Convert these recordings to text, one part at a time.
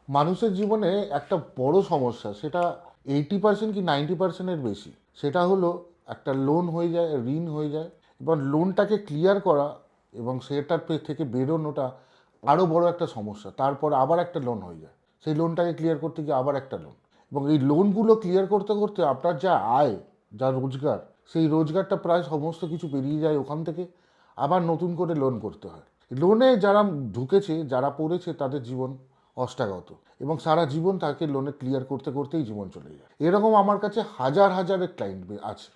মানুষের জীবনে একটা বড় সমস্যা, সেটা 80% কি 90%-এর বেশি, সেটা হলো একটা লোন হয়ে যায়, ঋণ হয়ে যায়, এবার লোনটাকে ক্লিয়ার করা এবং সেটার থেকে বেরোনোটা আরও বড় একটা সমস্যা। তারপর আবার একটা লোন হয়ে যায়, সেই লোনটাকে ক্লিয়ার করতে গিয়ে আবার একটা লোন, এবং এই লোনগুলো ক্লিয়ার করতে করতে আপনার যা আয়, যা রোজগার, সেই রোজগারটা প্রায় সমস্ত কিছু বেরিয়ে যায় ওখান থেকে, আবার নতুন করে লোন করতে হয়। লোনে যারা ঢুকেছে, যারা পড়েছে, তাদের জীবন অষ্টাগত, এবং সারা জীবন তাকে লোনে ক্লিয়ার করতে করতেই জীবন চলে যায়। এরকম আমার কাছে হাজার হাজারের ক্লায়েন্ট আছে,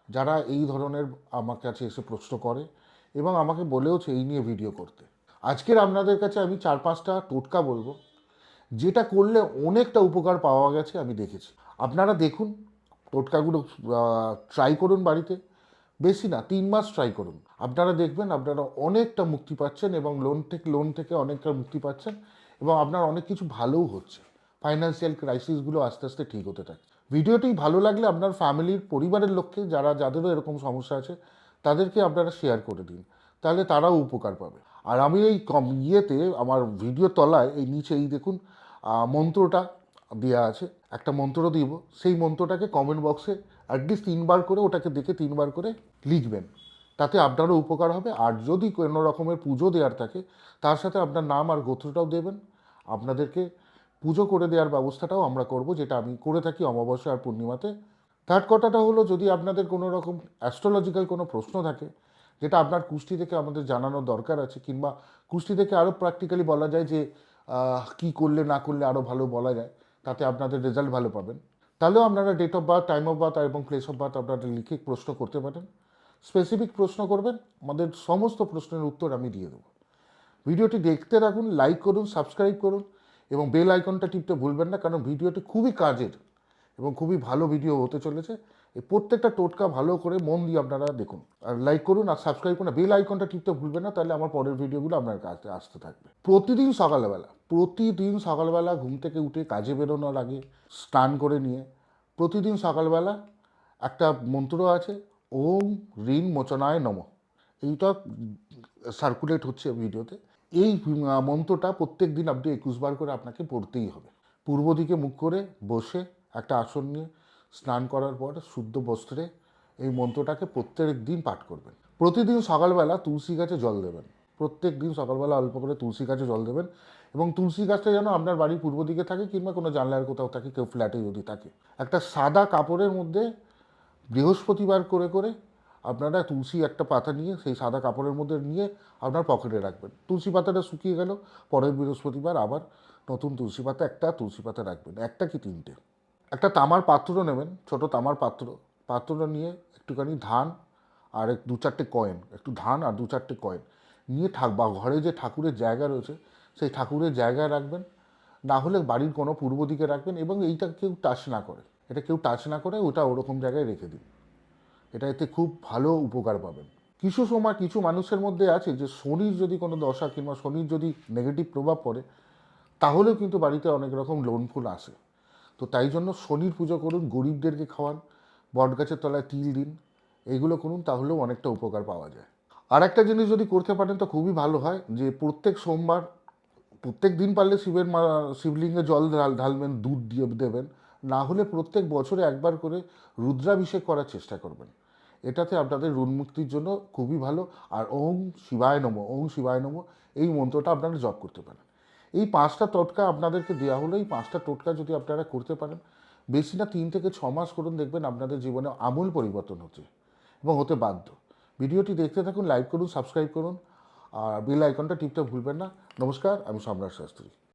যারা এই ধরনের আমার কাছে এসে প্রশ্ন করে এবং আমাকে বলেওছে এই নিয়ে ভিডিও করতে। আজকের আপনাদের কাছে আমি 4-5টা টোটকা বলবো, যেটা করলে অনেকটা উপকার পাওয়া গেছে আমি দেখেছি। আপনারা দেখুন, টোটকাগুলো ট্রাই করুন বাড়িতে, বেশি না 3 মাস ট্রাই করুন, আপনারা দেখবেন আপনারা অনেকটা মুক্তি পাচ্ছেন, এবং লোন থেকে অনেকটা মুক্তি পাচ্ছেন, এবং আপনার অনেক কিছু ভালোও হচ্ছে। ফাইন্যান্সিয়াল ক্রাইসিসগুলো আস্তে আস্তে ঠিক হতে থাকে। ভিডিওটি ভালো লাগলে আপনার ফ্যামিলির, পরিবারের লোককে, যাদেরও এরকম সমস্যা আছে, তাদেরকে আপনারা শেয়ার করে দিন, তাহলে তারাও উপকার পাবে। আর আমি এই আমার ভিডিও তলায় এই নিচে এই দেখুন মন্ত্রটা দেওয়া আছে, একটা মন্ত্র দিব, সেই মন্ত্রটাকে কমেন্ট বক্সে অ্যাটলিস্ট 3বার করে, ওটাকে দেখে 3বার করে লিখবেন, তাতে আপনারও উপকার হবে। আর যদি কোনো রকমের পুজো দেওয়ার থাকে, তার সাথে আপনার নাম আর গোত্রটাও দেবেন, আপনাদেরকে পুজো করে দেওয়ার ব্যবস্থাটাও আমরা করব, যেটা আমি করে থাকি অমাবস্যা আর পূর্ণিমাতে। থার্ড কথাটা হলো, যদি আপনাদের কোনো রকম অ্যাস্ট্রোলজিক্যাল কোনো প্রশ্ন থাকে, যেটা আপনার কুষ্টি থেকে আমাদের জানানোর দরকার আছে, কিংবা কুষ্টি থেকে আরও প্র্যাকটিক্যালি বলা যায় যে কী করলে না করলে আরও ভালো বলা যায়, তাতে আপনাদের রেজাল্ট ভালো পাবেন, তাহলেও আপনারা date of birth, time of birth এবং প্লেস অফ বার্থ আপনারা লিখে প্রশ্ন করতে পারেন। স্পেসিফিক প্রশ্ন করবেন, আমাদের সমস্ত প্রশ্নের উত্তর আমি দিয়ে দেবো। ভিডিওটি দেখতে থাকুন, লাইক করুন, সাবস্ক্রাইব করুন, এবং বেল আইকনটা টিপতে ভুলবেন না, কারণ ভিডিওটি খুবই কাজের এবং খুবই ভালো ভিডিও হতে চলেছে। এই প্রত্যেকটা টোটকা ভালো করে মন দিয়ে আপনারা দেখুন, আর লাইক করুন আর সাবস্ক্রাইব করুন, বেল আইকনটা টিপতে ভুলবেন না, তাহলে আমার পরের ভিডিওগুলো আপনার কাছে আসতে থাকবে। প্রতিদিন সকালবেলা ঘুম থেকে উঠে কাজে বেরোনোর আগে স্নান করে নিয়ে, প্রতিদিন সকালবেলা একটা মন্ত্র আছে, ওম ঋণ মোচনায় নমঃ, এইটা সার্কুলেট হচ্ছে ভিডিওতে। এই মন্ত্রটা প্রত্যেক দিন আপনি 21বার করে আপনাকে পড়তেই হবে। পূর্ব দিকে মুখ করে বসে একটা আসন নিয়ে স্নান করার পর শুদ্ধ বস্ত্রে এই মন্ত্রটাকে প্রত্যেক দিন পাঠ করবেন। প্রতিদিন সকালবেলা তুলসী গাছে জল দেবেন, প্রত্যেক দিন সকালবেলা অল্প করে তুলসী গাছে জল দেবেন, এবং তুলসী গাছটা যেন আপনার বাড়ির পূর্ব দিকে থাকে, কিংবা কোনো জানলার কোথাও থাকে, কেউ ফ্ল্যাটে যদি থাকে। একটা সাদা কাপড়ের মধ্যে বৃহস্পতিবার করে করে আপনারা তুলসী একটা পাতা নিয়ে, সেই সাদা কাপড়ের মধ্যে নিয়ে আপনার পকেটে রাখবেন। তুলসী পাতাটা শুকিয়ে গেল, পরের বৃহস্পতিবার আবার নতুন তুলসী পাতা, একটা তুলসী পাতা রাখবেন, একটা কি তিনটে। একটা তামার পাত্র নেবেন, ছোট তামার পাত্রটা নিয়ে একটুখানি ধান আর 2-4টে কয়েন, একটু ধান আর 2-4টে কয়েন নিয়ে বা ঘরে যে ঠাকুরের জায়গা রয়েছে সেই ঠাকুরের জায়গায় রাখবেন, না হলে বাড়ির কোনো পূর্ব দিকে রাখবেন, এবং এইটা কেউ টাচ না করে, ওটা ওরকম জায়গায় রেখে দিন। এটা এতে খুব ভালো উপকার পাবেন। কিছু সময় কিছু মানুষের মধ্যে আছে যে শনির যদি কোনো দশা কিংবা শনির যদি নেগেটিভ প্রভাব পড়ে, তাহলেও কিন্তু বাড়িতে অনেক রকম লোন ফুল আসে। তো তাই জন্য শনির পুজো করুন, গরিবদেরকে খাওয়ান, বটগাছের তলায় তিল দিন, এইগুলো করুন, তাহলেও অনেকটা উপকার পাওয়া যায়। আর একটা জিনিস যদি করতে পারেন তো খুবই ভালো হয়, যে প্রত্যেক সোমবার, প্রত্যেক দিন পারলে শিবলিঙ্গে জল ঢালবেন, দুধ দিয়ে দেবেন, না হলে প্রত্যেক বছরে একবার করে রুদ্রাভিষেক করার চেষ্টা করবেন। এটাতে আপনাদের ঋণ মুক্তির জন্য খুবই ভালো। আর ওম শিবায় নমঃ এই মন্ত্রটা আপনারা জপ করতে পারেন। এই 5টা টোটকা আপনাদেরকে দেওয়া হলো, এই 5টা টোটকা যদি আপনারা করতে পারেন, বেশি না 3 থেকে 6 মাস করুন, দেখবেন আপনাদের জীবনে আমূল পরিবর্তন হচ্ছে এবং হতে বাধ্য। ভিডিওটি দেখতে থাকুন, লাইক করুন, সাবস্ক্রাইব করুন, আর বেল আইকনটা টিপতে ভুলবেন না। নমস্কার, আমি সম্রাট শাস্ত্রী।